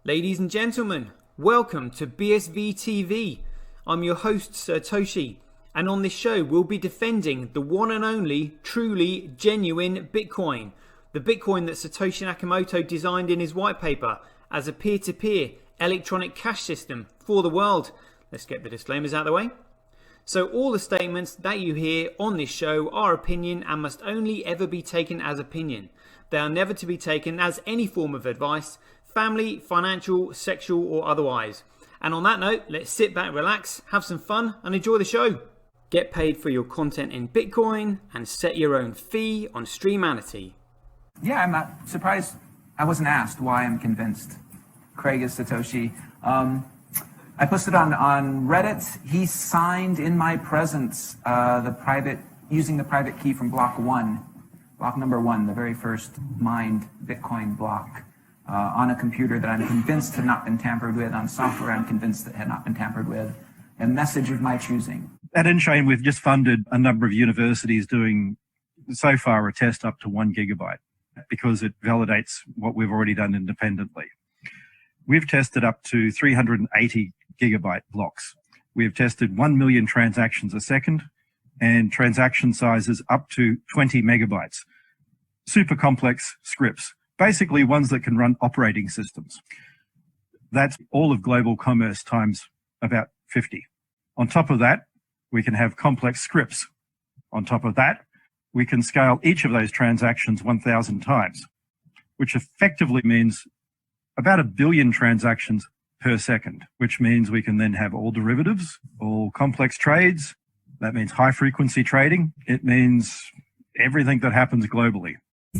Ladies and gentlemen, welcome to BSV TV. I'm your host Satoshi, and on this show we'll be defending the one and only, truly genuine Bitcoin. The Bitcoin that Satoshi Nakamoto designed in his white paper as a peer-to-peer electronic cash system for the world. Let's get the disclaimers out of the way. So all the statements that you hear on this show are opinion and must only ever be taken as opinion. They are never to be taken as any form of advice, family, financial, sexual or otherwise. And on that note, let's sit back, relax, have some fun and enjoy the show. Get paid for your content in Bitcoin and set your own fee on Streamanity. Yeah, I'm not surprised I wasn't asked why I'm convinced Craig is Satoshi. I posted on Reddit. He signed in my presence using the private key from block number one, the very first mined Bitcoin block. On a computer that I'm convinced had not been tampered with, on software I'm convinced that had not been tampered with, a message of my choosing. At Enchain, we've just funded a number of universities doing, so far, a test up to 1 gigabyte because it validates what we've already done independently. We've tested up to 380 gigabyte blocks. We've tested 1 million transactions a second and transaction sizes up to 20 megabytes. Super complex scripts. Basically ones that can run operating systems. That's all of global commerce times about 50. On top of that, we can have complex scripts. On top of that, we can scale each of those transactions 1,000 times, which effectively means about 1 billion transactions per second, which means we can then have all derivatives, all complex trades. That means high frequency trading. It means everything that happens globally.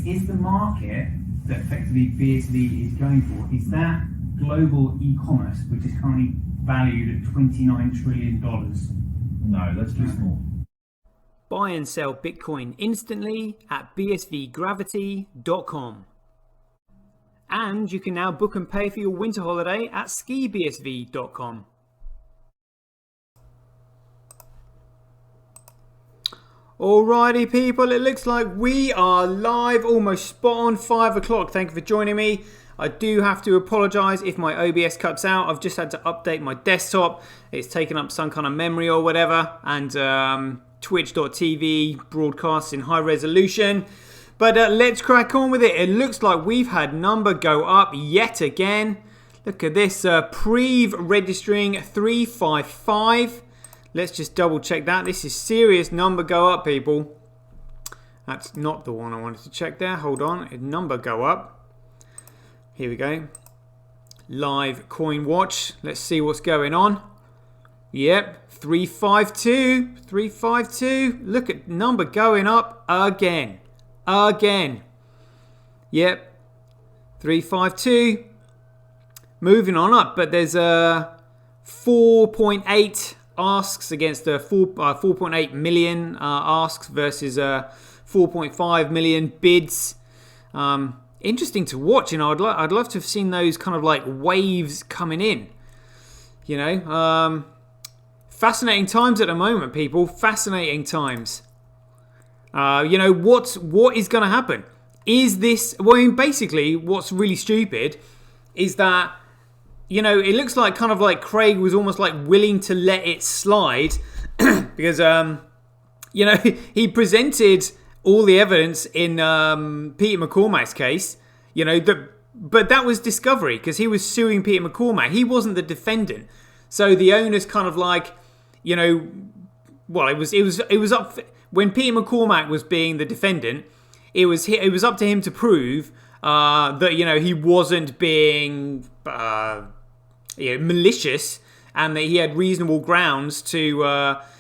Is the market that effectively BSV is going for, is that global e-commerce, which is currently valued at $29 trillion? No, that's too small. Buy and sell Bitcoin instantly at bsvgravity.com. And you can now book and pay for your winter holiday at skibsv.com. Alrighty people, it looks like we are live, almost spot on 5 o'clock. Thank you for joining me. I do have to apologise if my OBS cuts out. I've just had to update my desktop. It's taken up some kind of memory or whatever, and twitch.tv broadcasts in high resolution. But let's crack on with it. It looks like we've had number go up yet again. Look at this, Preve registering 355. Let's just double check that. This is serious number go up, people. That's not the one I wanted to check there. Hold on. Number go up. Here we go. Live coin watch. Let's see what's going on. Yep. 352. 352. Look at number going up again. Again. Yep. 352. Moving on up. But there's a 4.8 asks against 4.8 million asks versus 4.5 million bids. Interesting to watch. You know, I'd love to have seen those kind of like waves coming in. You know, fascinating times at the moment, people. Fascinating times. You know, what is going to happen? Is this? Well, I mean, basically, what's really stupid is that, you know, it looks like kind of like Craig was almost like willing to let it slide because, you know, he presented all the evidence in Peter McCormack's case, you know, but that was discovery because he was suing Peter McCormack. He wasn't the defendant. So the owners kind of like, you know, well, it was up when Peter McCormack was being the defendant. It was up to him to prove that, you know, he wasn't being malicious and that he had reasonable grounds to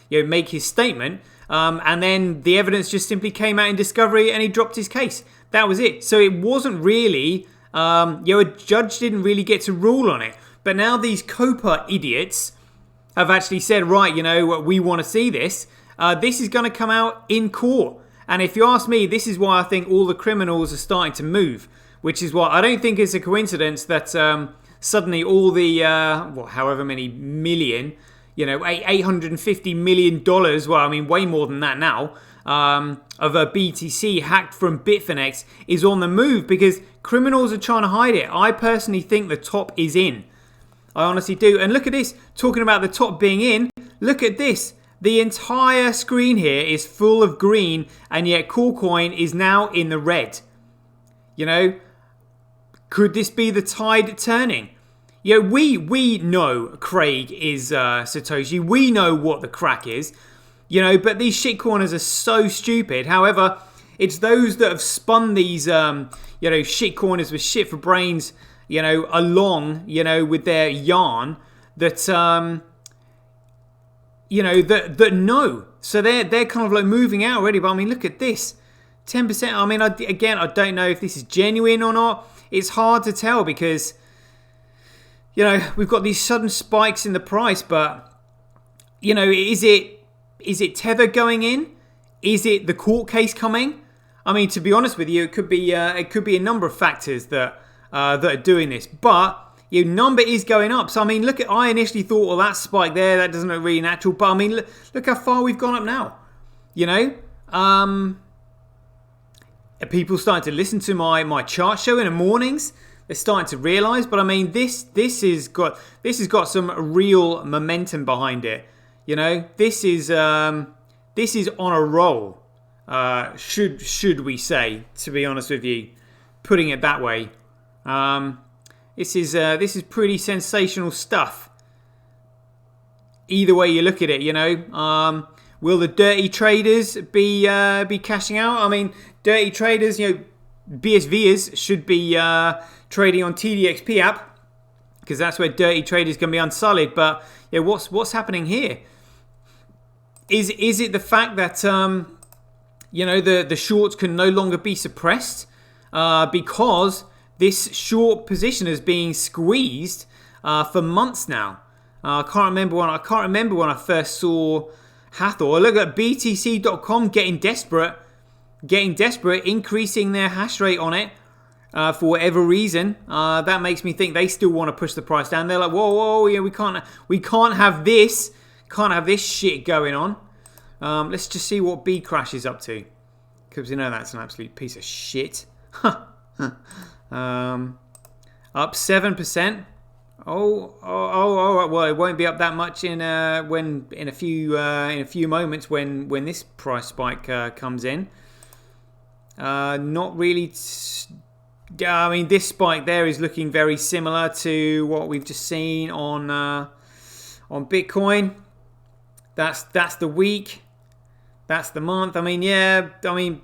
you know, make his statement. And then the evidence just simply came out in discovery and he dropped his case. That was it. So it wasn't really, you know, a judge didn't really get to rule on it. But now these COPA idiots have actually said, right, you know, we want to see this. This is going to come out in court. And if you ask me, this is why I think all the criminals are starting to move. Which is why I don't think it's a coincidence that suddenly all the, however many million, you know, $850 million, well, I mean, way more than that now, a BTC hacked from Bitfinex is on the move because criminals are trying to hide it. I personally think the top is in. I honestly do. And look at this. Talking about the top being in, look at this. The entire screen here is full of green, and yet Coolcoin is now in the red. You know, could this be the tide turning? You know, we know Craig is Satoshi. We know what the crack is. You know, but these shitcoiners are so stupid. However, it's those that have spun these, you know, shitcoiners with shit for brains, you know, along, you know, with their yarn that, you know, that know. So they're kind of like moving out already. But I mean, look at this, 10%. I mean, again, I don't know if this is genuine or not. It's hard to tell because, you know, we've got these sudden spikes in the price. But, you know, is it Tether going in? Is it the court case coming? I mean, to be honest with you, it could be a number of factors that are doing this. But your number is going up. So I mean, look at. I initially thought, well, that spike there, that doesn't look really natural. But I mean, look how far we've gone up now. You know, people starting to listen to my chart show in the mornings. They're starting to realise. But I mean, this has got some real momentum behind it. You know, this is on a roll. Should we say? To be honest with you, putting it that way, this is pretty sensational stuff. Either way you look at it, you know, will the dirty traders be cashing out? I mean, dirty traders, you know, BSVers should be trading on TDXP app because that's where dirty traders can be unsullied. But yeah, what's happening here? Is it the fact that you know, the shorts can no longer be suppressed because this short position is being squeezed for months now? I can't remember when I first saw Hathor. Look at BTC.com getting desperate, increasing their hash rate on it for whatever reason. That makes me think they still want to push the price down. They're like, whoa, yeah, we can't have this shit going on. Let's just see what B Crash is up to, because you know that's an absolute piece of shit. Up 7%. Oh, well, it won't be up that much in a few moments when this price spike comes in. Not really. I mean, this spike there is looking very similar to what we've just seen on Bitcoin. That's the week. That's the month. I mean, yeah. I mean,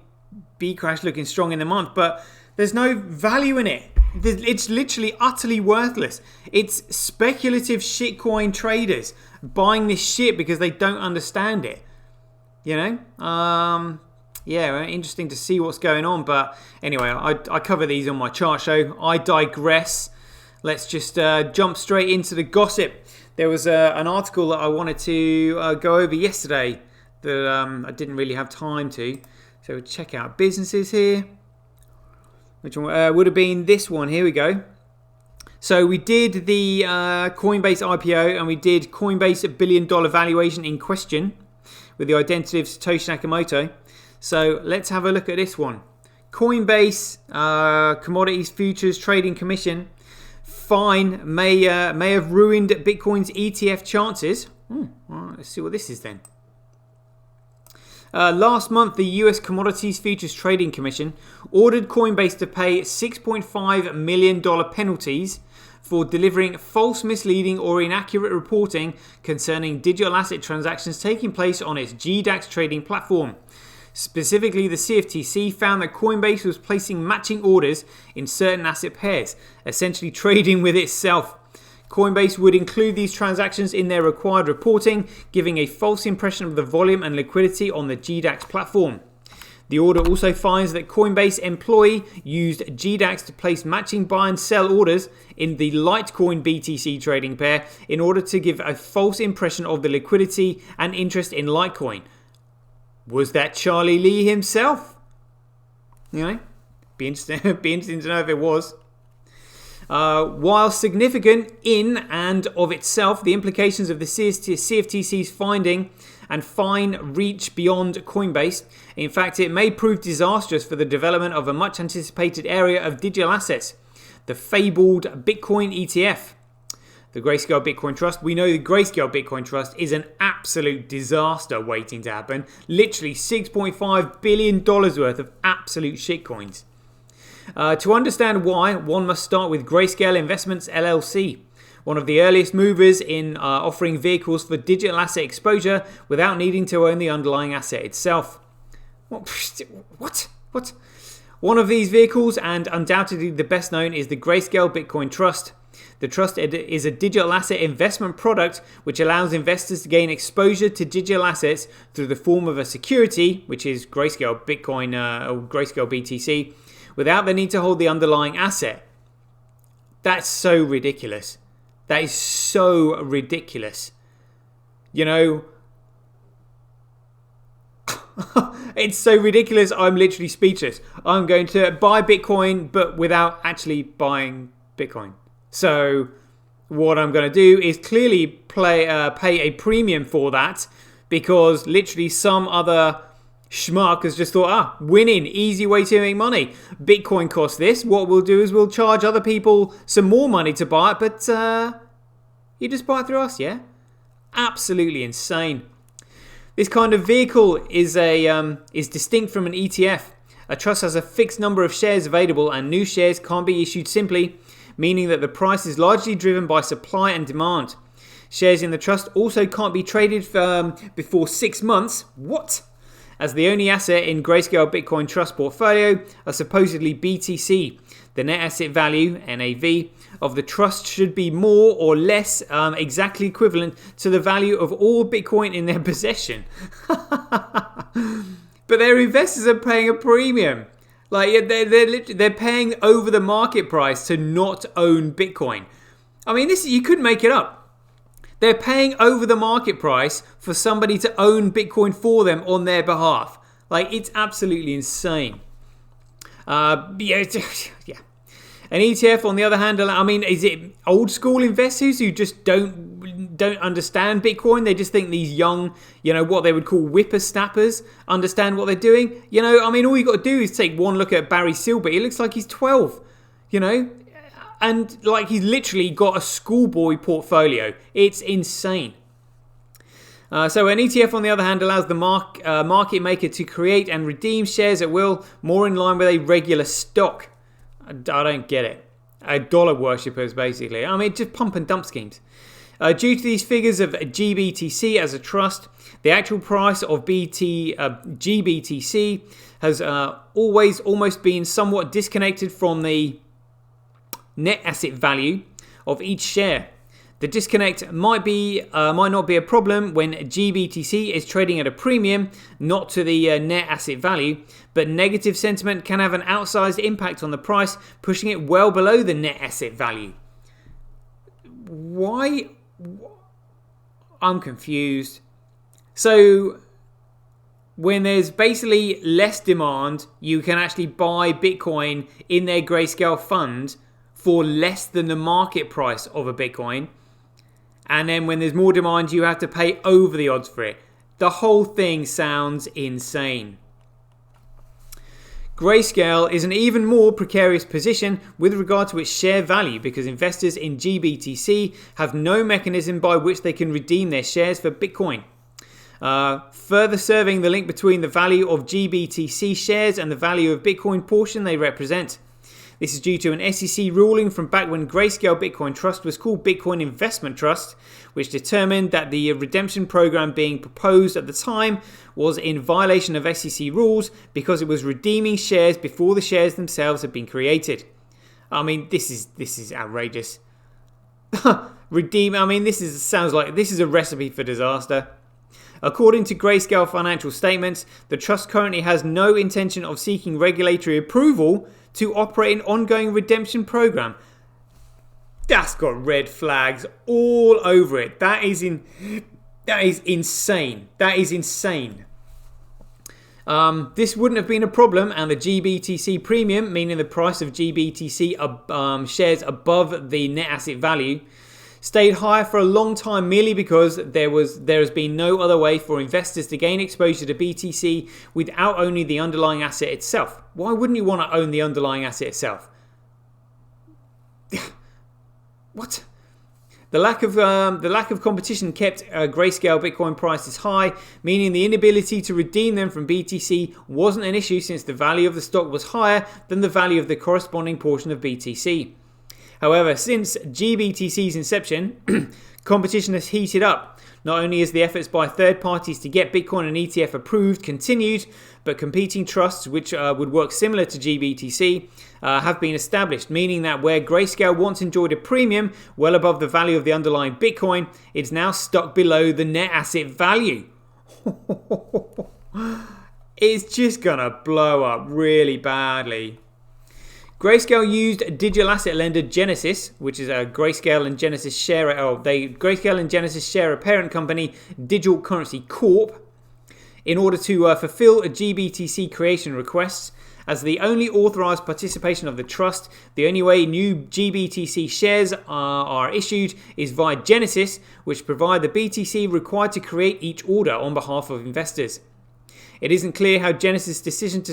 B Crash looking strong in the month, but there's no value in it. It's literally utterly worthless. It's speculative shitcoin traders buying this shit because they don't understand it. You know? Yeah, interesting to see what's going on. But anyway, I cover these on my chart show. I digress. Let's just jump straight into the gossip. There was an article that I wanted to go over yesterday that I didn't really have time to. So check out businesses here. Which one would have been this one? Here we go. So we did the Coinbase IPO and we did Coinbase $1 billion valuation in question with the identity of Satoshi Nakamoto. So let's have a look at this one. Coinbase Commodities Futures Trading Commission fine may have ruined Bitcoin's ETF chances. All right, let's see what this is then. Last month, the US Commodities Futures Trading Commission ordered Coinbase to pay $6.5 million penalties for delivering false, misleading, or inaccurate reporting concerning digital asset transactions taking place on its GDAX trading platform. Specifically, the CFTC found that Coinbase was placing matching orders in certain asset pairs, essentially trading with itself. Coinbase would include these transactions in their required reporting, giving a false impression of the volume and liquidity on the GDAX platform. The order also finds that Coinbase employee used GDAX to place matching buy and sell orders in the Litecoin BTC trading pair in order to give a false impression of the liquidity and interest in Litecoin. Was that Charlie Lee himself? You know, be interesting to know if it was. While significant in and of itself, the implications of the CFTC's finding and fine reach beyond Coinbase. In fact, it may prove disastrous for the development of a much anticipated area of digital assets, the fabled Bitcoin ETF. The Grayscale Bitcoin Trust. We know the Grayscale Bitcoin Trust is an absolute disaster waiting to happen. Literally $6.5 billion worth of absolute shitcoins. To understand why, one must start with Grayscale Investments LLC, one of the earliest movers in offering vehicles for digital asset exposure without needing to own the underlying asset itself. What? One of these vehicles, and undoubtedly the best known, is the Grayscale Bitcoin Trust. The trust is a digital asset investment product which allows investors to gain exposure to digital assets through the form of a security, which is Grayscale Bitcoin or Grayscale BTC, without the need to hold the underlying asset. That's so ridiculous. That is so ridiculous. You know, it's so ridiculous, I'm literally speechless. I'm going to buy Bitcoin, but without actually buying Bitcoin. So what I'm going to do is clearly pay a premium for that, because literally some other schmuck has just thought, winning, easy way to make money. Bitcoin costs this. What we'll do is we'll charge other people some more money to buy it, but you just buy it through us, yeah? Absolutely insane. This kind of vehicle is distinct from an ETF. A trust has a fixed number of shares available, and new shares can't be issued simply, meaning that the price is largely driven by supply and demand. Shares in the trust also can't be traded before 6 months. What? As the only asset in Grayscale Bitcoin Trust portfolio are supposedly BTC. The net asset value, NAV, of the trust should be more or less exactly equivalent to the value of all Bitcoin in their possession. But their investors are paying a premium. Like they're paying over the market price to not own Bitcoin. I mean, you couldn't make it up. They're paying over the market price for somebody to own Bitcoin for them on their behalf. Like, it's absolutely insane. Yeah. An ETF, on the other hand, I mean, is it old school investors who just don't understand Bitcoin? They just think these young, what they would call whippersnappers understand what they're doing. I mean, all you got to do is take one look at Barry Silbert. He looks like he's 12, and like he's literally got a schoolboy portfolio. It's insane. So an ETF, on the other hand, allows the market maker to create and redeem shares at will, more in line with a regular stock. I don't get it. Dollar worshippers, basically. I mean, just pump and dump schemes. Due to these figures of GBTC as a trust, the actual price of GBTC has always almost been somewhat disconnected from the net asset value of each share. The disconnect might not be a problem when GBTC is trading at a premium, not to the net asset value, but negative sentiment can have an outsized impact on the price, pushing it well below the net asset value. Why? I'm confused. So, when there's basically less demand, you can actually buy Bitcoin in their Grayscale fund for less than the market price of a Bitcoin. And then when there's more demand, you have to pay over the odds for it. The whole thing sounds insane. Grayscale is an even more precarious position with regard to its share value, because investors in GBTC have no mechanism by which they can redeem their shares for Bitcoin. Further serving the link between the value of GBTC shares and the value of Bitcoin portion they represent. This is due to an SEC ruling from back when Grayscale Bitcoin Trust was called Bitcoin Investment Trust, which determined that the redemption program being proposed at the time was in violation of SEC rules because it was redeeming shares before the shares themselves had been created. I mean, this is outrageous. Sounds like this is a recipe for disaster. According to Grayscale financial statements, the trust currently has no intention of seeking regulatory approval to operate an ongoing redemption program. That's got red flags all over it. That is insane. That is insane. This wouldn't have been a problem, and the GBTC premium, meaning the price of GBTC shares above the net asset value, stayed higher for a long time merely because there has been no other way for investors to gain exposure to BTC without owning the underlying asset itself. Why wouldn't you want to own the underlying asset itself? What? The lack of competition kept Grayscale Bitcoin prices high, meaning the inability to redeem them from BTC wasn't an issue since the value of the stock was higher than the value of the corresponding portion of BTC. However, since GBTC's inception, competition has heated up. Not only has the efforts by third parties to get Bitcoin and ETF approved continued, but competing trusts, which would work similar to GBTC, have been established, meaning that where Grayscale once enjoyed a premium well above the value of the underlying Bitcoin, it's now stuck below the net asset value. It's just gonna blow up really badly. Grayscale used digital asset lender Genesis, which is a Grayscale and Genesis share. Grayscale and Genesis share a parent company, Digital Currency Corp, in order to fulfill a GBTC creation requests. As the only authorized participation of the trust, the only way new GBTC shares are issued is via Genesis, which provide the BTC required to create each order on behalf of investors. It isn't clear how Genesis' decision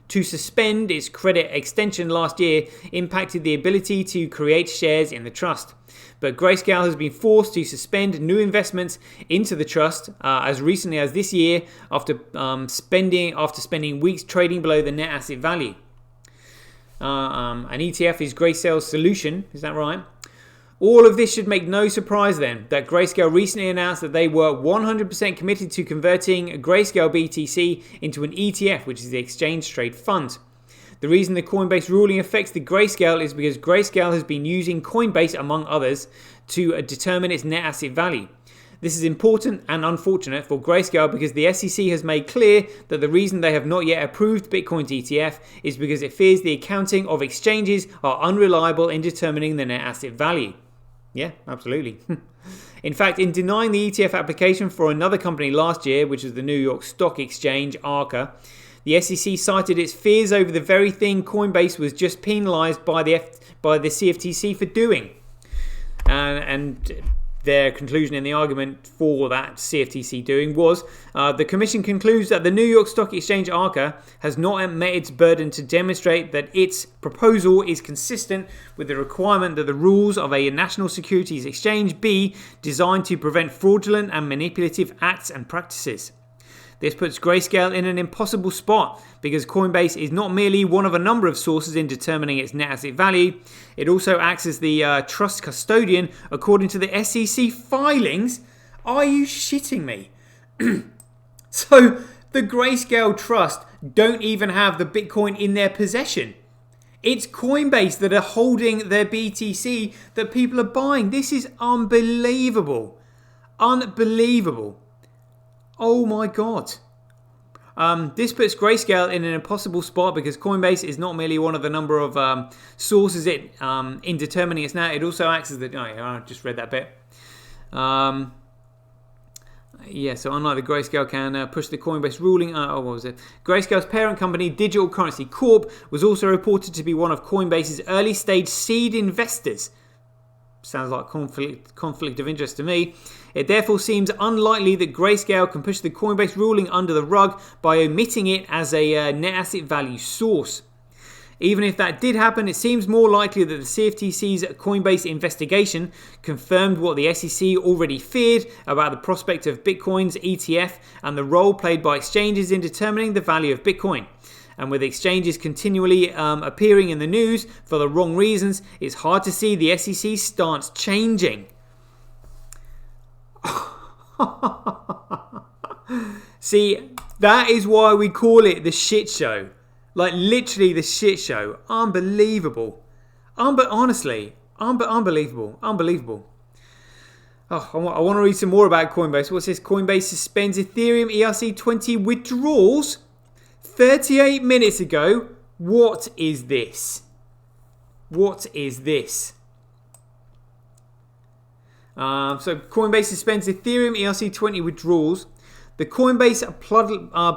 to suspend its credit extension last year impacted the ability to create shares in the trust. But Grayscale has been forced to suspend new investments into the trust as recently as this year after spending weeks trading below the net asset value. An ETF is Grayscale's solution, is that right? All of this should make no surprise then that Grayscale recently announced that they were 100% committed to converting Grayscale BTC into an ETF, which is the Exchange Trade Fund. The reason the Coinbase ruling affects the Grayscale is because Grayscale has been using Coinbase, among others, to determine its net asset value. This is important and unfortunate for Grayscale because the SEC has made clear that the reason they have not yet approved Bitcoin's ETF is because it fears the accounting of exchanges are unreliable in determining the net asset value. Yeah, absolutely. In fact, in denying the ETF application for another company last year, which was the New York Stock Exchange, ARCA, the SEC cited its fears over the very thing Coinbase was just penalized by the CFTC for doing. And their conclusion in the argument for that CFTC doing was, the Commission concludes that the New York Stock Exchange ARCA has not met its burden to demonstrate that its proposal is consistent with the requirement that the rules of a national securities exchange be designed to prevent fraudulent and manipulative acts and practices. This puts Grayscale in an impossible spot because Coinbase is not merely one of a number of sources in determining its net asset value, it also acts as the trust custodian according to the SEC filings. Are you shitting me? So the Grayscale Trust don't even have the Bitcoin in their possession. It's Coinbase that are holding their BTC that people are buying. This is unbelievable. Unbelievable. Oh my god. This puts Grayscale in an impossible spot because Coinbase is not merely one of the number of sources in determining its net. It also acts as the... Oh, I just read that bit. So unlike the Grayscale can push the Coinbase ruling... what was it? Grayscale's parent company, Digital Currency Corp, was also reported to be one of Coinbase's early stage seed investors. Sounds like conflict of interest to me. It therefore seems unlikely that Grayscale can push the Coinbase ruling under the rug by omitting it as a net asset value source. Even if that did happen, it seems more likely that the CFTC's Coinbase investigation confirmed what the SEC already feared about the prospect of Bitcoin's ETF and the role played by exchanges in determining the value of Bitcoin. And with exchanges continually appearing in the news for the wrong reasons, it's hard to see the SEC's stance changing. See, that is why we call it the shit show. Like, literally the shit show. Unbelievable. Honestly, unbelievable. Unbelievable. Oh, I want to read some more about Coinbase. What's this? Coinbase suspends Ethereum ERC20 withdrawals 38 minutes ago. What is this? What is this? So Coinbase suspends Ethereum ERC20 withdrawals. The Coinbase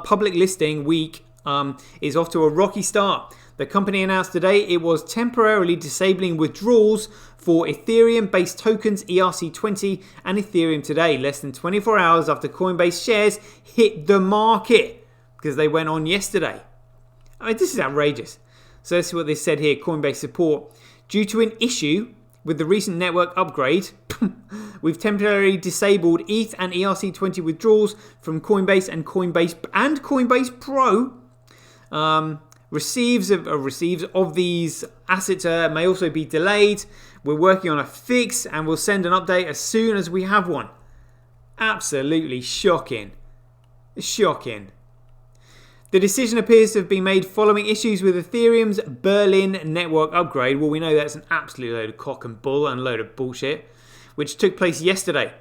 public listing week is off to a rocky start. The company announced today it was temporarily disabling withdrawals for Ethereum-based tokens ERC20 and Ethereum today, less than 24 hours after Coinbase shares hit the market, because they went on yesterday. I mean, this is outrageous. So this is what they said here, Coinbase support. Due to an issue with the recent network upgrade, we've temporarily disabled ETH and ERC20 withdrawals from Coinbase and Coinbase Pro. Receives of these assets may also be delayed. We're working on a fix and we'll send an update as soon as we have one. Absolutely shocking. Shocking. The decision appears to have been made following issues with Ethereum's Berlin network upgrade. Well, we know that's an absolute load of cock and bull and load of bullshit, which took place yesterday.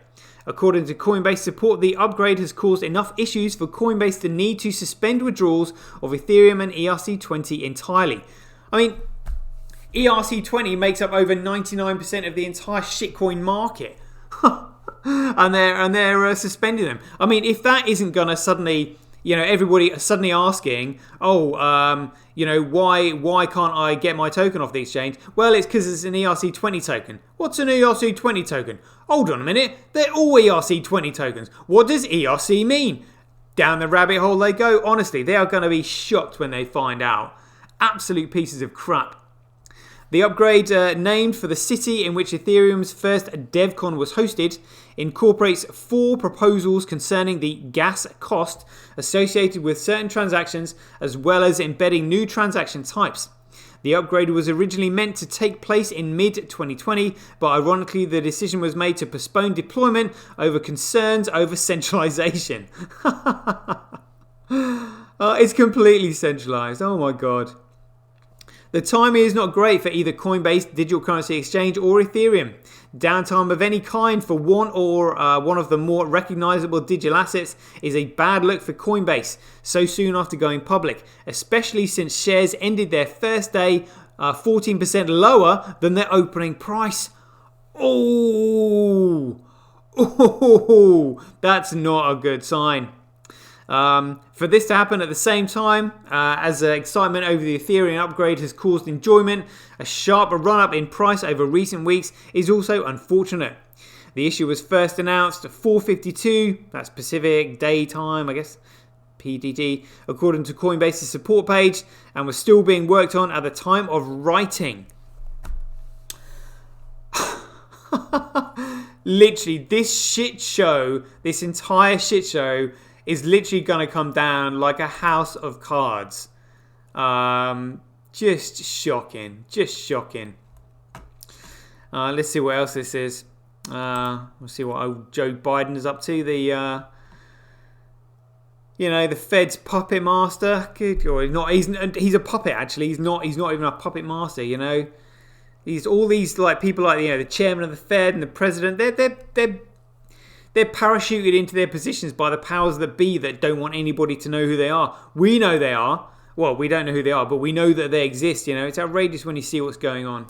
According to Coinbase support, the upgrade has caused enough issues for Coinbase to need to suspend withdrawals of Ethereum and ERC20 entirely. I mean, ERC20 makes up over 99% of the entire shitcoin market. and they're suspending them. I mean, if that isn't going to suddenly, everybody suddenly asking, why can't I get my token off the exchange? Well, it's because it's an ERC20 token. What's an ERC20 token? Hold on a minute. They're all ERC20 tokens. What does ERC mean? Down the rabbit hole they go. Honestly, they are going to be shocked when they find out. Absolute pieces of crap. The upgrade, named for the city in which Ethereum's first DevCon was hosted, incorporates 4 proposals concerning the gas cost associated with certain transactions, as well as embedding new transaction types. The upgrade was originally meant to take place in mid-2020, but ironically the decision was made to postpone deployment over concerns over centralization. It's completely centralized. Oh my god. The timing is not great for either Coinbase digital currency exchange or Ethereum. Downtime of any kind for one of the more recognizable digital assets is a bad look for Coinbase so soon after going public, especially since shares ended their first day 14% lower than their opening price. Oh, that's not a good sign. For this to happen at the same time as excitement over the Ethereum upgrade has caused enjoyment, a sharp run-up in price over recent weeks is also unfortunate. The issue was first announced at 4:52, that's Pacific Daytime, I guess, PDT, according to Coinbase's support page, and was still being worked on at the time of writing. Literally, this entire shit show is literally going to come down like a house of cards. Just shocking. Just shocking. Let's see what else this is. We'll see what old Joe Biden is up to. The Fed's puppet master. Good God, he's a puppet actually. He's not even a puppet master. He's all these people like the chairman of the Fed and the president. They're parachuted into their positions by the powers that be that don't want anybody to know who they are. We know they are. Well, we don't know who they are, but we know that they exist. It's outrageous when you see what's going on.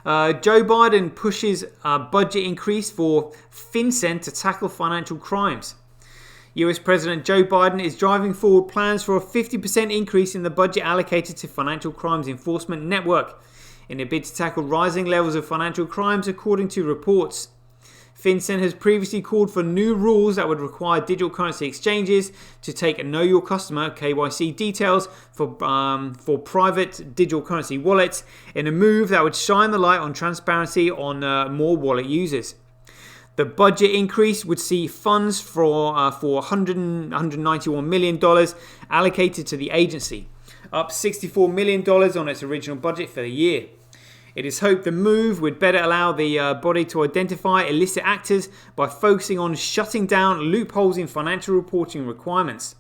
Joe Biden pushes a budget increase for FinCEN to tackle financial crimes. US President Joe Biden is driving forward plans for a 50% increase in the budget allocated to Financial Crimes Enforcement Network in a bid to tackle rising levels of financial crimes, according to reports. FinCEN has previously called for new rules that would require digital currency exchanges to take Know Your Customer (KYC) details for private digital currency wallets in a move that would shine the light on transparency on more wallet users. The budget increase would see funds for $191 million allocated to the agency, up $64 million on its original budget for the year. It is hoped the move would better allow the body to identify illicit actors by focusing on shutting down loopholes in financial reporting requirements.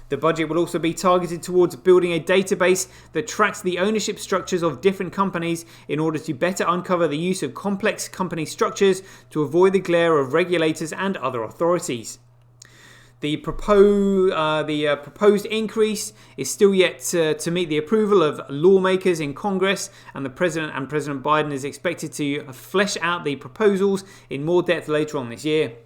The budget will also be targeted towards building a database that tracks the ownership structures of different companies in order to better uncover the use of complex company structures to avoid the glare of regulators and other authorities. The proposed increase is still yet to meet the approval of lawmakers in Congress, and President Biden is expected to flesh out the proposals in more depth later on this year.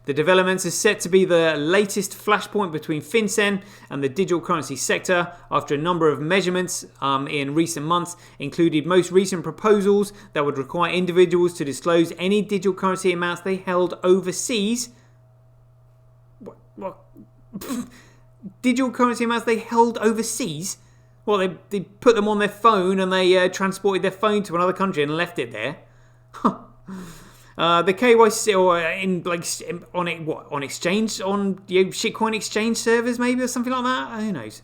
The developments are set to be the latest flashpoint between FinCEN and the digital currency sector after a number of measurements in recent months included most recent proposals that would require individuals to disclose any digital currency amounts they held overseas. What? Digital currency amounts they held overseas? Well, they put them on their phone and they transported their phone to another country and left it there. The KYC or on exchange on shitcoin exchange servers maybe or something like that. Who knows?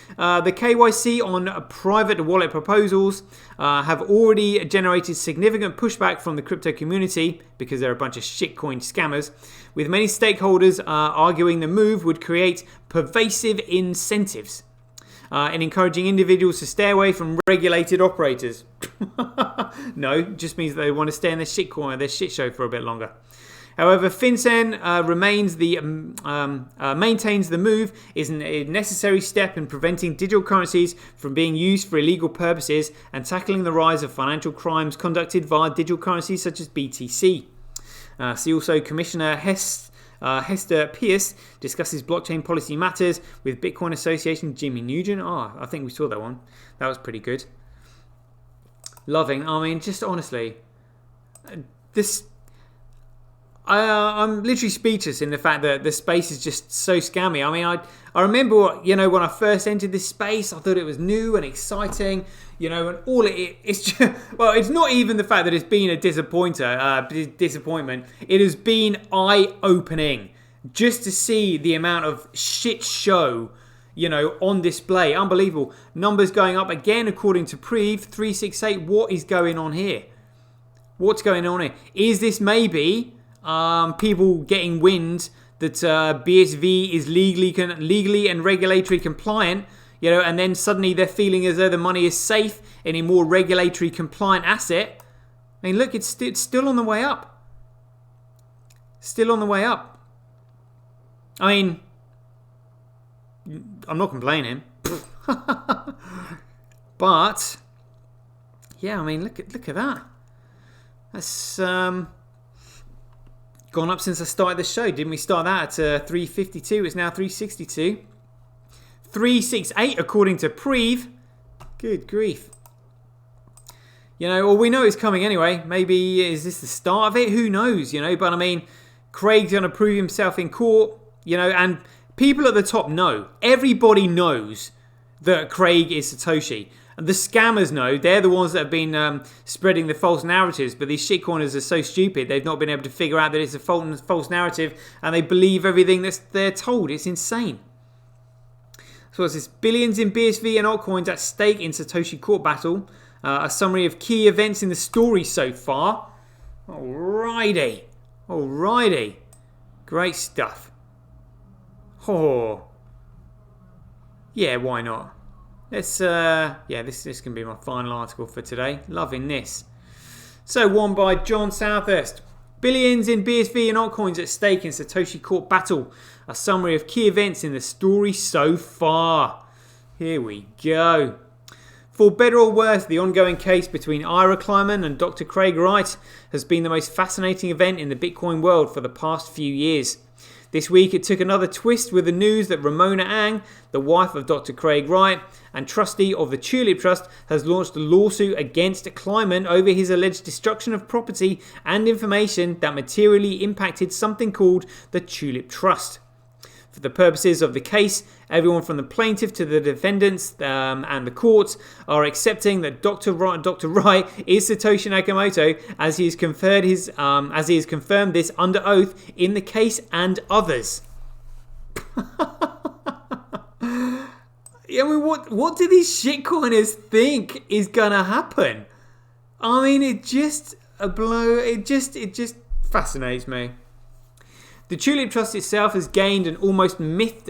The KYC on private wallet proposals have already generated significant pushback from the crypto community because they're a bunch of shitcoin scammers, with many stakeholders arguing the move would create pervasive incentives in encouraging individuals to stay away from regulated operators. No, it just means they want to stay in their shitcoin or their shit show for a bit longer. However, FinCEN maintains the move is a necessary step in preventing digital currencies from being used for illegal purposes and tackling the rise of financial crimes conducted via digital currencies such as BTC. See also Commissioner Hester Pierce discusses blockchain policy matters with Bitcoin Association Jimmy Nugent. I think we saw that one. That was pretty good. Loving. I mean, just honestly, this... I'm literally speechless in the fact that the space is just so scammy. I mean, I remember, when I first entered this space, I thought it was new and exciting, and all it's just, well, it's not even the fact that it's been a disappointment. It has been eye-opening just to see the amount of shit show, on display. Unbelievable. Numbers going up again according to Prev 368. What is going on here? What's going on here? Is this maybe people getting wind that BSV is legally and regulatory compliant, and then suddenly they're feeling as though the money is safe in a more regulatory compliant asset? I mean, look, it's still on the way up. Still on the way up. I mean, I'm not complaining. But, yeah, I mean, look at that. That's gone up since I started the show. Didn't we start that at 352? It's now 362. 368 according to Prev. Good grief. Well, we know it's coming anyway. Maybe is this the start of it? Who knows, But I mean, Craig's going to prove himself in court, and people at the top know. Everybody knows that Craig is Satoshi. And the scammers know. They're the ones that have been spreading the false narratives. But these shitcoiners are so stupid, they've not been able to figure out that it's a false narrative. And they believe everything they're told. It's insane. So what's this? Billions in BSV and altcoins at stake in Satoshi court battle. A summary of key events in the story so far. Alrighty. Great stuff. Oh. Yeah, why not? Let's, this can be my final article for today. Loving this. So, one by John Southurst. Billions in BSV and altcoins at stake in Satoshi court battle. A summary of key events in the story so far. Here we go. For better or worse, the ongoing case between Ira Kleiman and Dr. Craig Wright has been the most fascinating event in the Bitcoin world for the past few years. This week it took another twist with the news that Ramona Ang, the wife of Dr. Craig Wright and trustee of the Tulip Trust, has launched a lawsuit against Kleiman over his alleged destruction of property and information that materially impacted something called the Tulip Trust. For the purposes of the case, everyone from the plaintiff to the defendants and the courts are accepting that Dr. Wright is Satoshi Nakamoto, as he has confirmed this under oath in the case and others. I mean, what do these shitcoiners think is gonna happen? I mean, it just fascinates me. The Tulip Trust itself has gained an almost mythic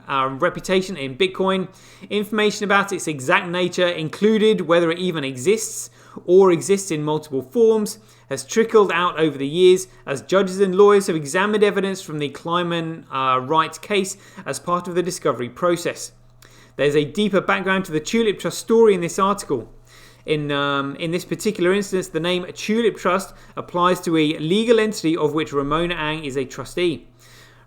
reputation in Bitcoin. Information about its exact nature, included whether it even exists or exists in multiple forms, has trickled out over the years as judges and lawyers have examined evidence from the Kleiman Wright case as part of the discovery process. There's a deeper background to the Tulip Trust story in this article. In this particular instance, the name Tulip Trust applies to a legal entity of which Ramona Ang is a trustee.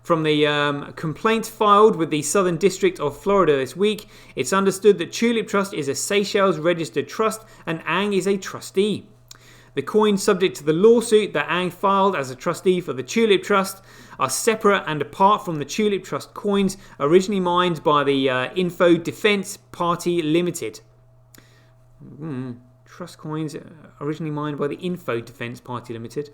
From the complaint filed with the Southern District of Florida this week, it's understood that Tulip Trust is a Seychelles registered trust and Ang is a trustee. The coins subject to the lawsuit that Ang filed as a trustee for the Tulip Trust are separate and apart from the Tulip Trust coins originally mined by the Info Defense Party Limited. Trust coins originally mined by the Info Defense Party Limited.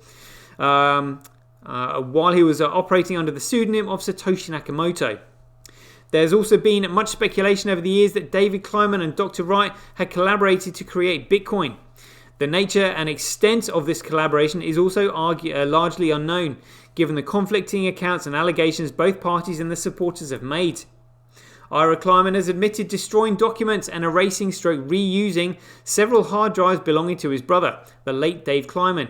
While he was operating under the pseudonym of Satoshi Nakamoto. There's also been much speculation over the years that David Kleiman and Dr. Wright had collaborated to create Bitcoin. The nature and extent of this collaboration is also largely unknown, given the conflicting accounts and allegations both parties and the supporters have made. Ira Kleiman has admitted destroying documents and erasing/reusing several hard drives belonging to his brother, the late Dave Kleiman.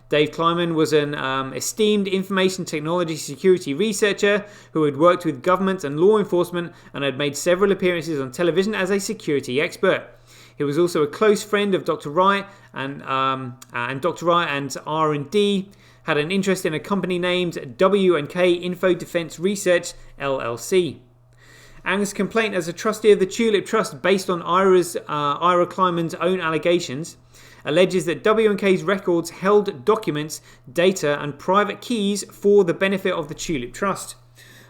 Dave Kleiman was an esteemed information technology security researcher who had worked with government and law enforcement and had made several appearances on television as a security expert. He was also a close friend of Dr. Wright, and Dr. Wright and R&D had an interest in a company named W&K Info Defense Research LLC. Ang's complaint as a trustee of the Tulip Trust, based on Ira Kleiman's own allegations, alleges that W&K's records held documents, data and private keys for the benefit of the Tulip Trust.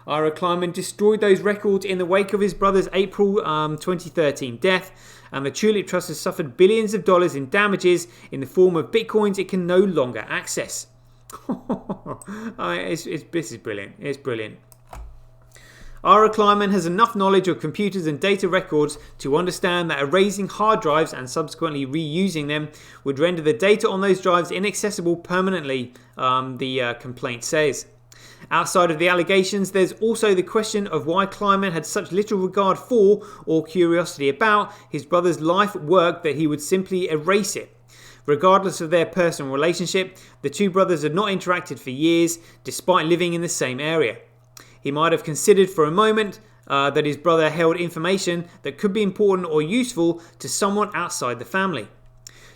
Ira Kleiman destroyed those records in the wake of his brother's April 2013 death, and the Tulip Trust has suffered billions of dollars in damages in the form of bitcoins it can no longer access. This is brilliant. It's brilliant. Ira Kleiman has enough knowledge of computers and data records to understand that erasing hard drives and subsequently reusing them would render the data on those drives inaccessible permanently, the complaint says. Outside of the allegations, there's also the question of why Kleiman had such little regard for or curiosity about his brother's life work that he would simply erase it. Regardless of their personal relationship, the two brothers had not interacted for years, despite living in the same area. He might have considered for a moment that his brother held information that could be important or useful to someone outside the family.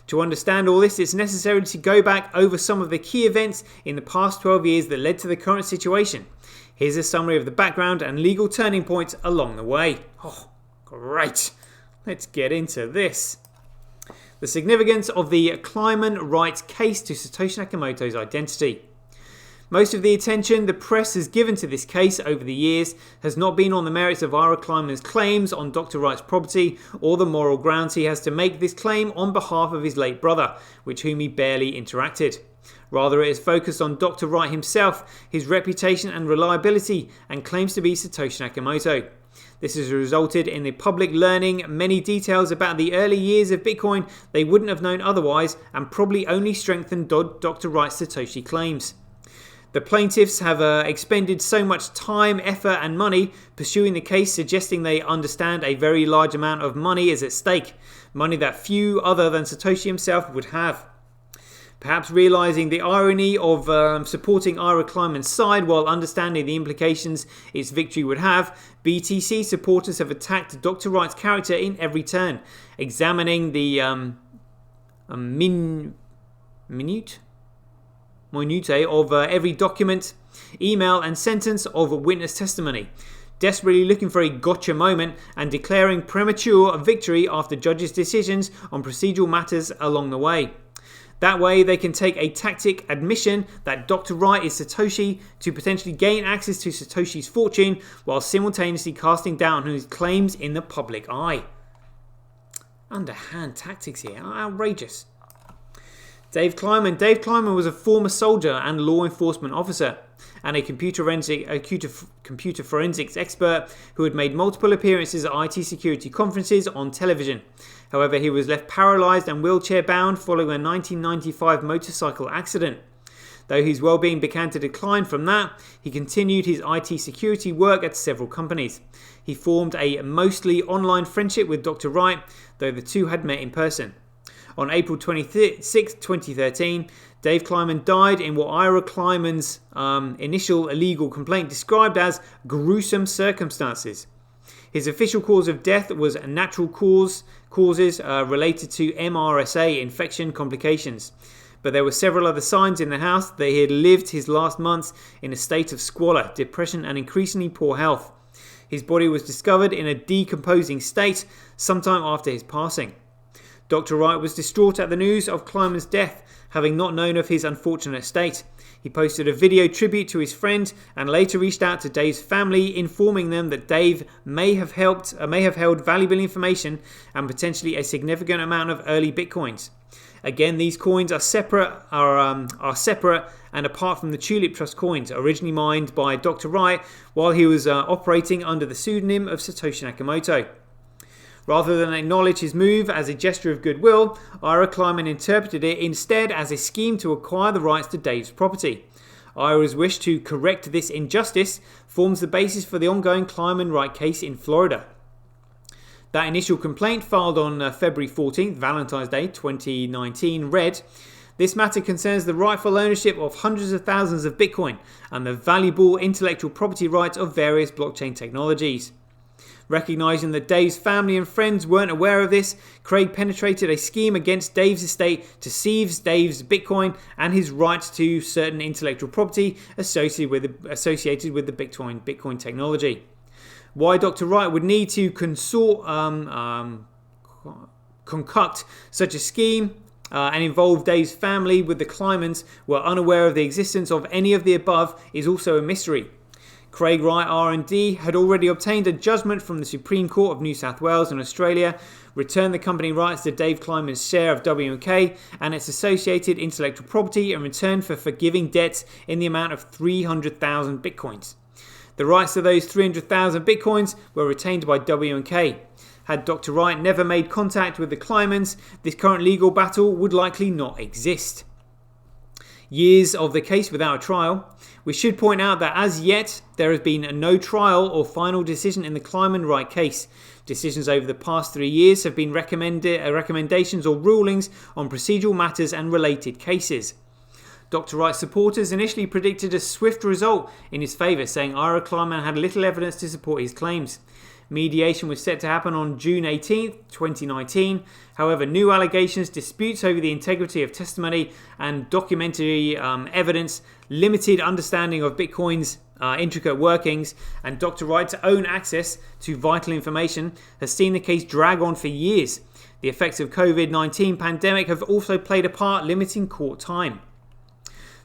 To understand all this, it's necessary to go back over some of the key events in the past 12 years that led to the current situation. Here's a summary of the background and legal turning points along the way. Oh, great. Let's get into this. The significance of the Kleiman-Wright case to Satoshi Nakamoto's identity. Most of the attention the press has given to this case over the years has not been on the merits of Ira Kleiman's claims on Dr. Wright's property or the moral grounds he has to make this claim on behalf of his late brother, with whom he barely interacted. Rather, it is focused on Dr. Wright himself, his reputation and reliability, and claims to be Satoshi Nakamoto. This has resulted in the public learning many details about the early years of Bitcoin they wouldn't have known otherwise, and probably only strengthened Dr. Wright's Satoshi claims. The plaintiffs have expended so much time, effort and money pursuing the case, suggesting they understand a very large amount of money is at stake, money that few other than Satoshi himself would have. Perhaps realizing the irony of supporting Ira Kleiman's side while understanding the implications its victory would have, BTC supporters have attacked Dr. Wright's character in every turn, examining the minutiae of every document, email and sentence of witness testimony, desperately looking for a gotcha moment and declaring premature victory after judges' decisions on procedural matters along the way. That way they can take a tactic admission that Dr. Wright is Satoshi to potentially gain access to Satoshi's fortune while simultaneously casting doubt on his claims in the public eye. Underhand tactics here, outrageous. Dave Kleiman. Dave Kleiman was a former soldier and law enforcement officer and a computer forensics expert who had made multiple appearances at IT security conferences on television. However, he was left paralysed and wheelchair-bound following a 1995 motorcycle accident. Though his well-being began to decline from that, he continued his IT security work at several companies. He formed a mostly online friendship with Dr. Wright, though the two had met in person. On April 26, 2013, Dave Kleiman died in what Ira Kleiman's initial illegal complaint described as gruesome circumstances. His official cause of death was natural causes related to MRSA infection complications. But there were several other signs in the house that he had lived his last months in a state of squalor, depression, and increasingly poor health. His body was discovered in a decomposing state sometime after his passing. Dr. Wright was distraught at the news of Kleiman's death, having not known of his unfortunate state. He posted a video tribute to his friend and later reached out to Dave's family, informing them that Dave may have held valuable information and potentially a significant amount of early Bitcoins. Again, these coins are separate and apart from the Tulip Trust coins, originally mined by Dr. Wright while he was operating under the pseudonym of Satoshi Nakamoto. Rather than acknowledge his move as a gesture of goodwill, Ira Kleiman interpreted it instead as a scheme to acquire the rights to Dave's property. Ira's wish to correct this injustice forms the basis for the ongoing Kleiman-Wright case in Florida. That initial complaint, filed on February 14th, Valentine's Day 2019, read, "This matter concerns the rightful ownership of hundreds of thousands of Bitcoin and the valuable intellectual property rights of various blockchain technologies." Recognizing that Dave's family and friends weren't aware of this, Craig penetrated a scheme against Dave's estate to seize Dave's Bitcoin and his rights to certain intellectual property associated with the Bitcoin technology. Why Dr. Wright would need to concoct such a scheme and involve Dave's family with the Kleimans were unaware of the existence of any of the above is also a mystery. Craig Wright R&D had already obtained a judgment from the Supreme Court of New South Wales and Australia, returned the company rights to Dave Kleiman's share of W&K and its associated intellectual property in return for forgiving debts in the amount of 300,000 Bitcoins. The rights to those 300,000 Bitcoins were retained by W&K. Had Dr. Wright never made contact with the Kleimans, this current legal battle would likely not exist. Years of the case without a trial. We should point out that as yet, there has been no trial or final decision in the Kleiman-Wright case. Decisions over the past 3 years have been recommendations or rulings on procedural matters and related cases. Dr. Wright's supporters initially predicted a swift result in his favour, saying Ira Kleiman had little evidence to support his claims. Mediation was set to happen on June 18, 2019. However, new allegations, disputes over the integrity of testimony, and documentary evidence, limited understanding of Bitcoin's intricate workings, and Dr. Wright's own access to vital information has seen the case drag on for years. The effects of COVID-19 pandemic have also played a part, limiting court time.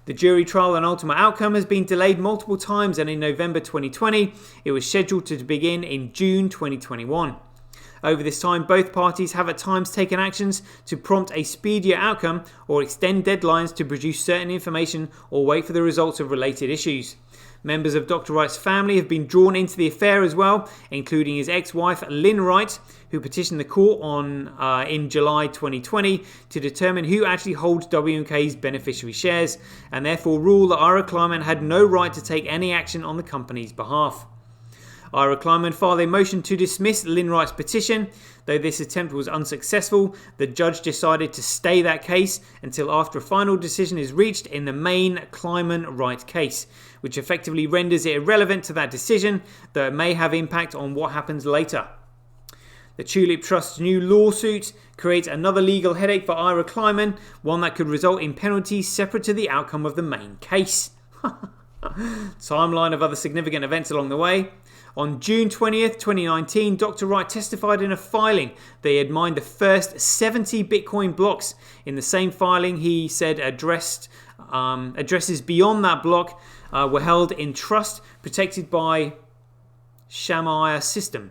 The jury trial and ultimate outcome has been delayed multiple times, and in November 2020, it was scheduled to begin in June 2021. Over this time, both parties have at times taken actions to prompt a speedier outcome or extend deadlines to produce certain information or wait for the results of related issues. Members of Dr. Wright's family have been drawn into the affair as well, including his ex-wife Lynn Wright, who petitioned the court in July 2020 to determine who actually holds W&K's beneficiary shares, and therefore rule that Ira Kleiman had no right to take any action on the company's behalf. Ira Kleiman filed a motion to dismiss Lynn Wright's petition. Though this attempt was unsuccessful, the judge decided to stay that case until after a final decision is reached in the main Kleiman-Wright case, which effectively renders it irrelevant to that decision, though it may have impact on what happens later. The Tulip Trust's new lawsuit creates another legal headache for Ira Kleiman, one that could result in penalties separate to the outcome of the main case. Timeline of other significant events along the way. On June 20th, 2019, Dr. Wright testified in a filing that he had mined the first 70 Bitcoin blocks. In the same filing, he said addresses beyond that block were held in trust, protected by Shamar system.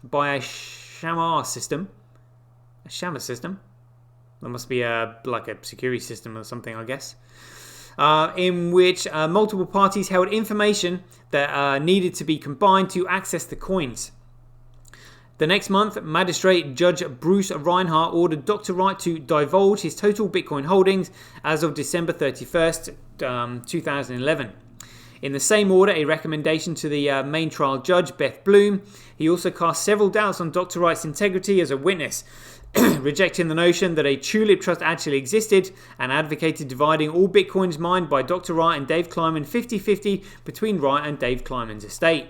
A Shamar system? That must be like a security system or something, I guess. In which multiple parties held information that needed to be combined to access the coins. The next month, Magistrate Judge Bruce Reinhardt ordered Dr. Wright to divulge his total Bitcoin holdings as of December 31st, 2011. In the same order, a recommendation to the main trial judge, Beth Bloom. He also cast several doubts on Dr. Wright's integrity as a witness, rejecting the notion that a Tulip Trust actually existed, and advocated dividing all Bitcoins mined by Dr. Wright and Dave Kleiman 50-50 between Wright and Dave Kleiman's estate.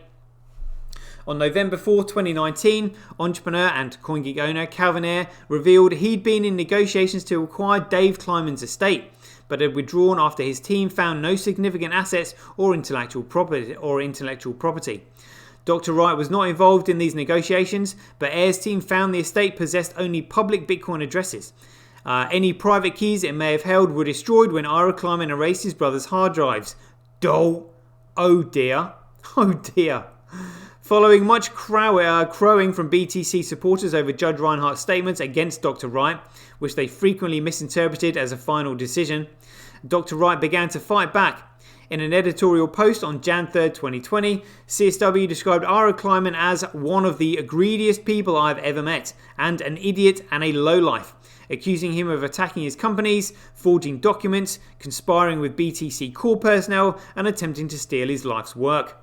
On November 4, 2019, entrepreneur and CoinGeek owner Calvin Ayre revealed he'd been in negotiations to acquire Dave Kleiman's estate, but had withdrawn after his team found no significant assets or intellectual property. Dr. Wright was not involved in these negotiations, but Ayre's team found the estate possessed only public Bitcoin addresses. Any private keys it may have held were destroyed when Ira Kleiman erased his brother's hard drives. Oh dear. Oh dear. Following much crowing from BTC supporters over Judge Reinhart's statements against Dr. Wright, which they frequently misinterpreted as a final decision, Dr. Wright began to fight back. In an editorial post on Jan 3, 2020, CSW described Ira Kleiman as one of the greediest people I've ever met, and an idiot and a lowlife, accusing him of attacking his companies, forging documents, conspiring with BTC core personnel, and attempting to steal his life's work.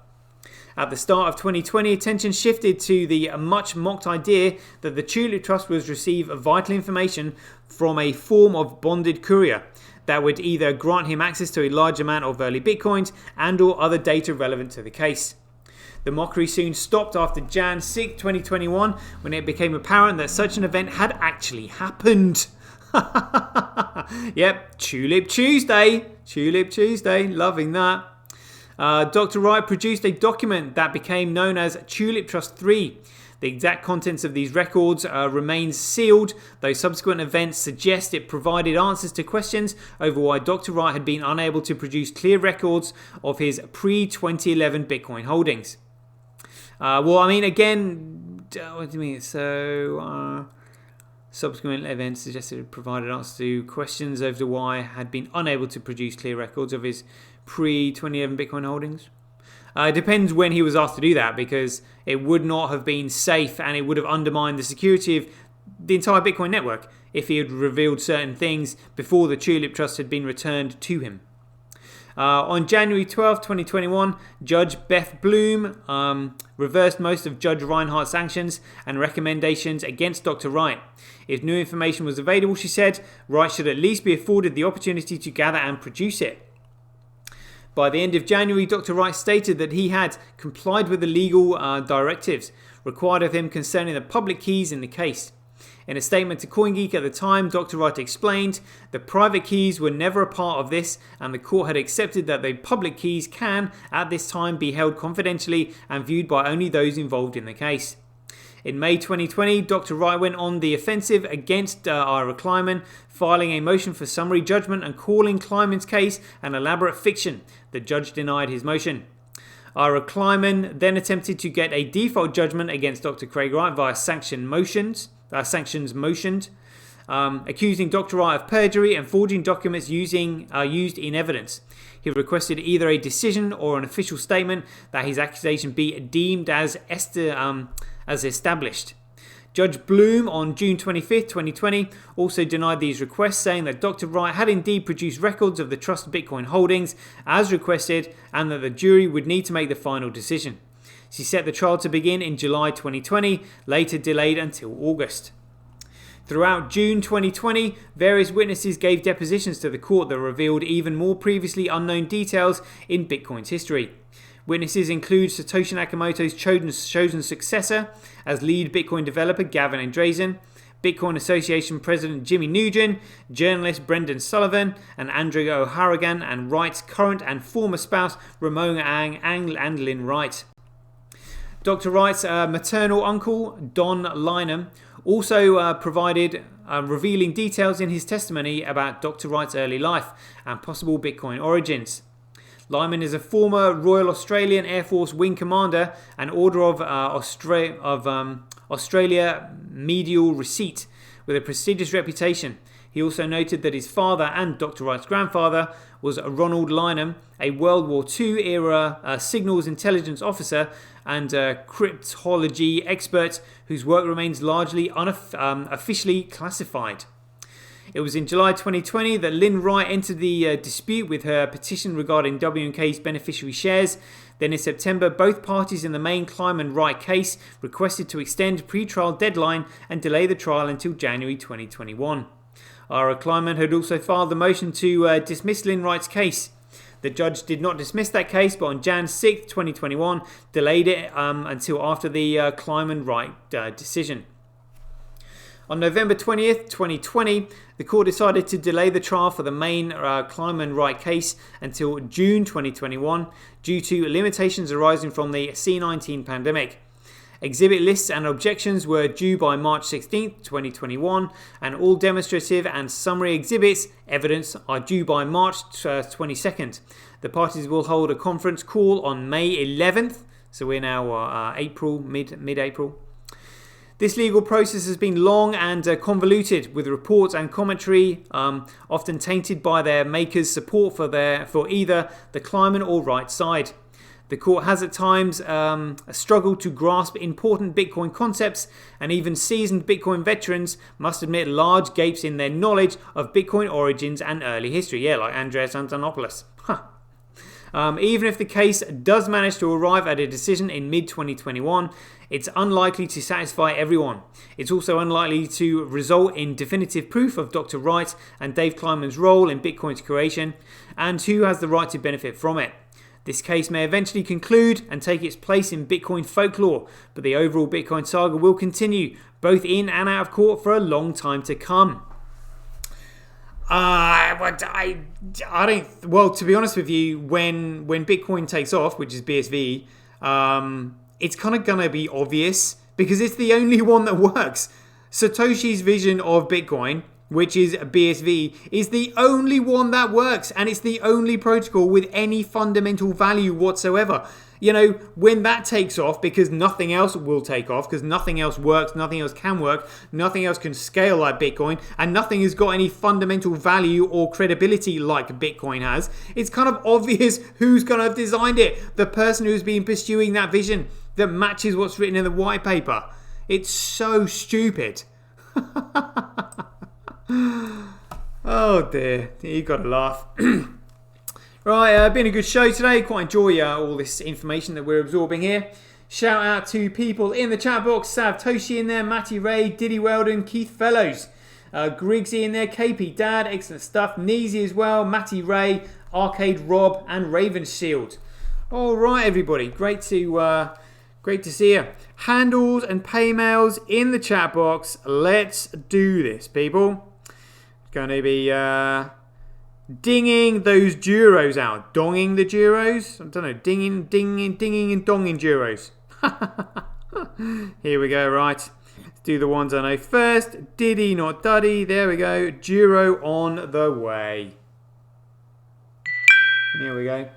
At the start of 2020, attention shifted to the much mocked idea that the Tulip Trust would receive vital information from a form of bonded courier that would either grant him access to a large amount of early Bitcoins and or other data relevant to the case. The mockery soon stopped after Jan 6, 2021, when it became apparent that such an event had actually happened. Yep, Tulip Tuesday. Tulip Tuesday, loving that. Dr. Wright produced a document that became known as Tulip Trust 3. The exact contents of these records remains sealed, though subsequent events suggest it provided answers to questions over why Dr. Wright had been unable to produce clear records of his pre-2011 Bitcoin holdings. What do you mean? So, subsequent events suggested it provided answers to questions over why it had been unable to produce clear records of his pre-2011 Bitcoin holdings. It depends when he was asked to do that, because it would not have been safe and it would have undermined the security of the entire Bitcoin network if he had revealed certain things before the Tulip Trust had been returned to him. On January 12, 2021, Judge Beth Bloom reversed most of Judge Reinhart's sanctions and recommendations against Dr. Wright. If new information was available, she said, Wright should at least be afforded the opportunity to gather and produce it. By the end of January, Dr. Wright stated that he had complied with the legal directives required of him concerning the public keys in the case. In a statement to CoinGeek at the time, Dr. Wright explained, the private keys were never a part of this, and the court had accepted that the public keys can, at this time, be held confidentially and viewed by only those involved in the case. In May 2020, Dr. Wright went on the offensive against Ira Kleiman, filing a motion for summary judgment and calling Kleiman's case an elaborate fiction. The judge denied his motion. Ira Kleiman then attempted to get a default judgment against Dr. Craig Wright via sanctions motioned, accusing Dr. Wright of perjury and forging documents used in evidence. He requested either a decision or an official statement that his accusation be deemed as established. Judge Bloom on June 25, 2020 also denied these requests, saying that Dr. Wright had indeed produced records of the Trust Bitcoin holdings as requested and that the jury would need to make the final decision. She set the trial to begin in July 2020, later delayed until August. Throughout June 2020, various witnesses gave depositions to the court that revealed even more previously unknown details in Bitcoin's history. Witnesses include Satoshi Nakamoto's chosen successor as lead Bitcoin developer Gavin Andresen, Bitcoin Association President Jimmy Nugent, journalist Brendan Sullivan, and Andrea O'Harrigan, and Wright's current and former spouse Ramona and Lynn Wright. Dr. Wright's maternal uncle, Don Lynham, also provided revealing details in his testimony about Dr. Wright's early life and possible Bitcoin origins. Lyman is a former Royal Australian Air Force Wing Commander and Order of Australia Medial Receipt with a prestigious reputation. He also noted that his father and Dr. Wright's grandfather was Ronald Lynham, a World War II era signals intelligence officer and cryptology expert whose work remains largely officially classified. It was in July 2020 that Lynn Wright entered the dispute with her petition regarding W&K's beneficiary shares. Then in September, both parties in the main Kleiman Wright case requested to extend pre-trial deadline and delay the trial until January 2021. Ira Kleiman had also filed the motion to dismiss Lynn Wright's case. The judge did not dismiss that case, but on Jan 6, 2021, delayed it until after the Kleiman Wright decision. On November 20th, 2020, the court decided to delay the trial for the main Kleiman Wright case until June 2021 due to limitations arising from the C-19 pandemic. Exhibit lists and objections were due by March 16th, 2021, and all demonstrative and summary exhibits evidence are due by March 22nd. The parties will hold a conference call on May 11th, so we're now April, mid-April. This legal process has been long and convoluted, with reports and commentary often tainted by their makers' support for either the Kleiman or Wright side. The court has at times struggled to grasp important Bitcoin concepts, and even seasoned Bitcoin veterans must admit large gapes in their knowledge of Bitcoin origins and early history. Yeah, like Andreas Antonopoulos. Even if the case does manage to arrive at a decision in mid-2021, it's unlikely to satisfy everyone. It's also unlikely to result in definitive proof of Dr. Wright and Dave Kleiman's role in Bitcoin's creation, and who has the right to benefit from it. This case may eventually conclude and take its place in Bitcoin folklore, but the overall Bitcoin saga will continue, both in and out of court, for a long time to come. I don't. Well, to be honest with you, when Bitcoin takes off, which is BSV, it's kind of gonna be obvious because it's the only one that works. Satoshi's vision of Bitcoin, which is BSV, is the only one that works, and it's the only protocol with any fundamental value whatsoever. You know, when that takes off, because nothing else will take off, because nothing else works, nothing else can work, nothing else can scale like Bitcoin, and nothing has got any fundamental value or credibility like Bitcoin has, it's kind of obvious who's going to have designed it. The person who's been pursuing that vision that matches what's written in the white paper. It's so stupid. Oh dear, you got to laugh. Right, been a good show today. Quite enjoy all this information that we're absorbing here. Shout out to people in the chat box: Sav Toshi in there, Matty Ray, Diddy Weldon, Keith Fellows, Griggsy in there, KP Dad, excellent stuff. Neezy as well, Matty Ray, Arcade Rob, and Raven Shield. All right, everybody, great to see you. Handles and paymails in the chat box. Let's do this, people. It's going to be dinging those Duros out. Donging the Duros? I don't know. Dinging and donging Duros. Here we go, right. Let's do the ones I know first. Diddy, not Duddy. There we go. Duro on the way. Here we go.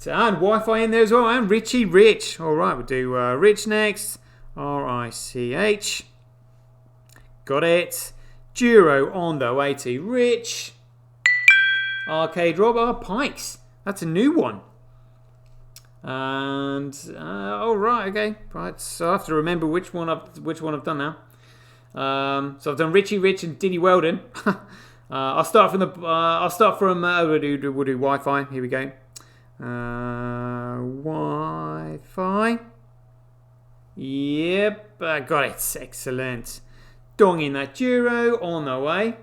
And Wi-Fi in there as well. And Richie Rich. All right, we'll do Rich next. R-I-C-H. Got it. Duro on the way to Rich. Arcade Rob, Pikes. That's a new one. And right, okay, right. So I have to remember which one I've done now. So I've done Richie Rich and Diddy Weldon. I'll start from we'll do Wi-Fi. Here we go. Wi-Fi. Yep, I got it. Excellent. Donging that Duro on the way.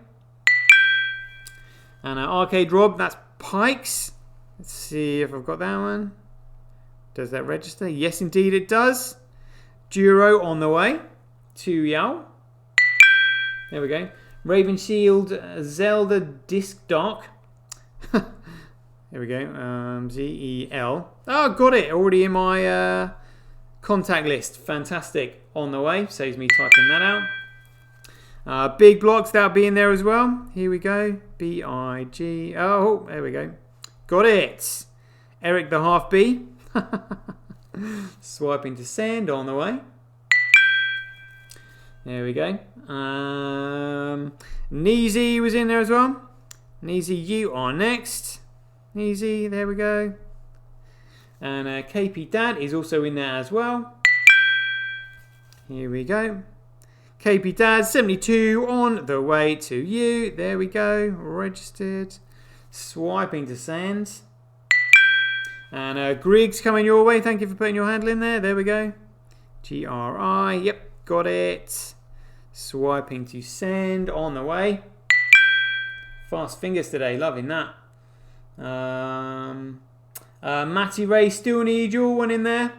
And Arcade Rob, that's Pikes. Let's see if I've got that one. Does that register? Yes, indeed it does. Duro on the way to Yao. There we go. Raven Shield, Zelda Disc Dark. There we go. Z-E-L. Oh, got it. Already in my contact list. Fantastic. On the way. Saves me typing that out. Big blocks, that'll be in there as well. Here we go. B-I-G. Oh, there we go. Got it. Eric the Half B. Swiping to send on the way. There we go. Neezy was in there as well. Neezy, you are next. Neezy, there we go. And KP Dad is also in there as well. Here we go. KP Dad 72 on the way to you. There we go. Registered. Swiping to send. And Griggs coming your way. Thank you for putting your handle in there. There we go. GRI. Yep, got it. Swiping to send on the way. Fast fingers today. Loving that. Matty Ray, still need your one in there.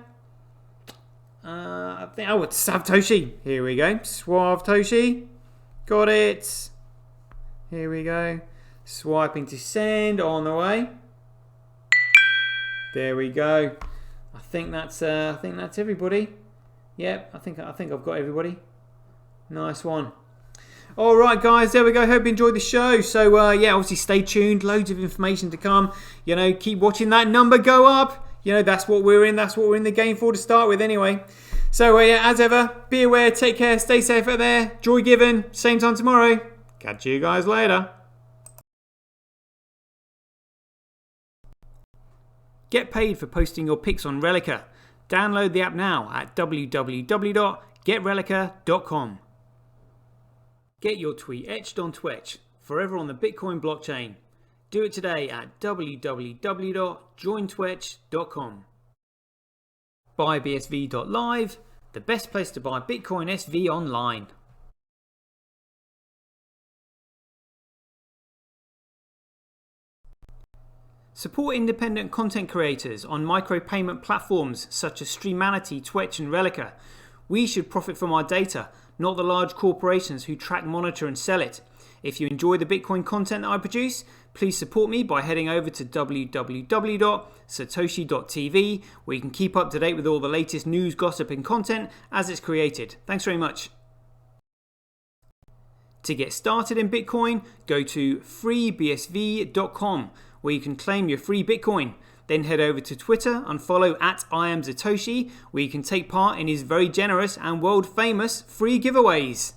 I think it's Savtoshi. Here we go. Suave Toshi. Got it. Here we go. Swiping to send on the way. There we go. I think that's everybody. Yep, I think I've got everybody. Nice one. All right, guys, there we go. Hope you enjoyed the show. So yeah, obviously stay tuned. Loads of information to come. You know, keep watching that number go up. You know, that's what we're in. That's what we're in the game for to start with, anyway. So yeah, as ever, be aware, take care, stay safe out there. Joy given. Same time tomorrow. Catch you guys later. Get paid for posting your pics on Relica. Download the app now at www.getrelica.com. Get your tweet etched on Twitch, forever on the Bitcoin blockchain. Do it today at www.jointwitch.com. BuyBSV.live, the best place to buy Bitcoin SV online. Support independent content creators on micropayment platforms such as Streamanity, Twitch and Relica. We should profit from our data, not the large corporations who track, monitor and sell it. If you enjoy the Bitcoin content that I produce, please support me by heading over to www.satoshi.tv, where you can keep up to date with all the latest news, gossip and content as it's created. Thanks very much. To get started in Bitcoin, go to freebsv.com, where you can claim your free Bitcoin. Then head over to Twitter and follow @IamSatoshi, where you can take part in his very generous and world famous free giveaways.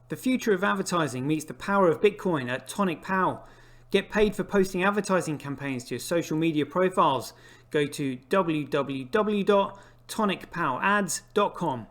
The future of advertising meets the power of Bitcoin at Tonic Pow. Get paid for posting advertising campaigns to your social media profiles. Go to www.tonicpowads.com.